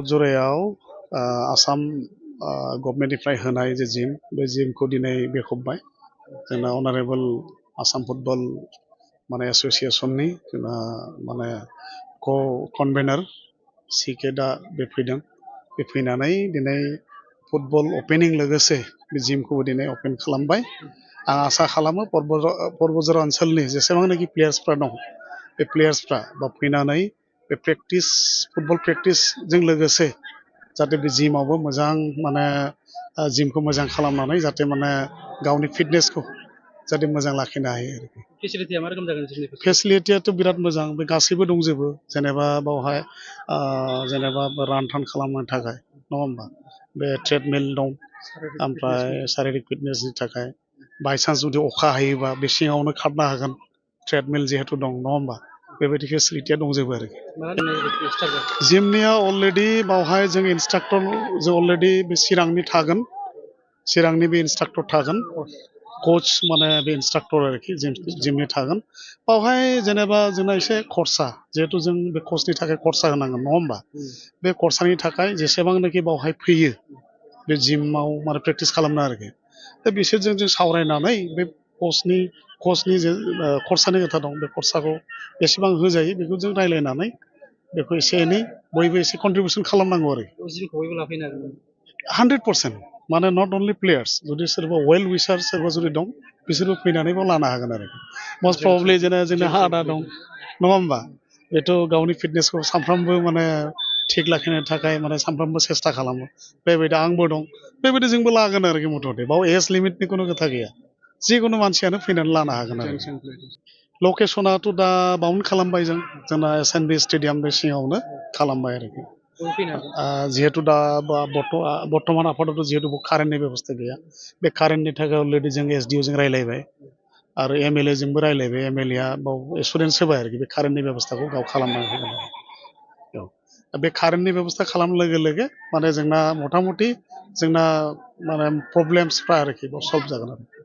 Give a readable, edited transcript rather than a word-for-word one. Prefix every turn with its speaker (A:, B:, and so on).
A: जरायाव आसाम गभर्नमेन्टनिफ्राय होनाय जे जिम बे जिमखौ दिनै बेखेवबाय जोंना अनारेबल आसाम फुटबल माने एस'सिएसननि जोंना माने कनभेनार सिके दा बे फैदों बे फैनानै दिनै फुटबल अपेनिं लोगोसे बे जिमखौबो दिनै अपेन खालामबाय आं आसा खालामो पर्बजरा ओनसोलनि जेसेबांनाखि प्लेयार्सफ्रा दं बे प्लेयार्सफ्रा बा फैनानै बे प्रेक्टिस फुटबल प्रेक्टिसजों लोगोसे जाहाथे बे जिमावबो मोजां माने जिमखौ मोजां खालामनानै जाहाथे माने गावनि फिटनेसखौ जाहाथे मोजां लाखिनो हायो आरोखि फेसिलिटियाथ' बिराद मोजां बे गासैबो दंजोबो जेनेबा बावहाय जेनेबा रान टान खालामनो थाखाय नङा होमबा बे ट्रेडमिल दं ओमफ्राय शारिरिक फिटनेसनि थाखाय बायसान्स जुदि अखा हायोबा बे सिङावनो खारनो हागोन ट्रेडमिल जिहेतु दं नङा होमबा बेबायदि फेसिलिटिया दंजोबो आरोखि जिमनिया अलरेडि बावहाय जों इन्सट्राक्टर जों अलरेडि बे चिरांनि थागोन चिरांनि बे इन्सट्राक्टर थागोन कच माने बे इन्सट्राक्टर आरोखि जिमनि थागोन बावहाय जेनेबा जोंना एसे खरसा जिहेतु जों बे कचनि थाखाय खरसा होनांगोन नङा होमबा बे खरसानि थाखाय जेसेबांनाखि बावहाय फैयो बे जिमाव माने प्रेक्टिस खालामनो आरोखि दा बिसोरजों जों सावरायनानै बे कचनि जे खरसानि खोथा दं बे खरसाखौ बेसेबां होजायो बेखौ जों रायज्लायनानै बेखौ एसे एनै बयबो एसे कन्ट्रिबिउसन खालामनांगौ आरोखि 100% माने नट अनलि प्लेयार्स जुदि सोरबा वेल विसार सोरबा जुदि दं बिसोरबो फैनानै बाव लानो हागोन आरोखि मस्ट प्रबेबलि जोंना आदा दं नङा होमबा बेथ' गावनि फिटनेसखौ सानफ्रामबो माने थिग लाखिनो थाखाय माने सानफ्रामबो सेस्था खालामो बेबायदि आंबो दं बेबायदि जोंबो लागोन आरोखि मथथे बाव एज लिमिटनि खुनु खोथा गैया जिखुनु मानसियानो फैनानै लानो हागोन आरो लकेसनाथ' दा बावनो खालामबाय जोंना SNB स्टेडियाम बे सिङावनो खालामबाय आरोखि जिहेतु दा बर्तमान आफादावथ' जिहेतु कारेन्टनि बेबस्था गैया बे कारेन्टनि थाखाय अलरेडि जों SDO जों रायज्लायबाय आरो MLA जोंबो रायज्लायबाय MLA आ बाव एसुरेन्स होबाय आरोखि बे कारेन्टनि बेबस्थाखौ गाव खालामनानै होगोन आरो बे कारेन्टनि बेबस्था खालामनाय लोगो लोगो माने जोंना मथा मथि जोंना माने प्रब्लेमसफ्रा आरोखि बाव सल्भ जागोन आरो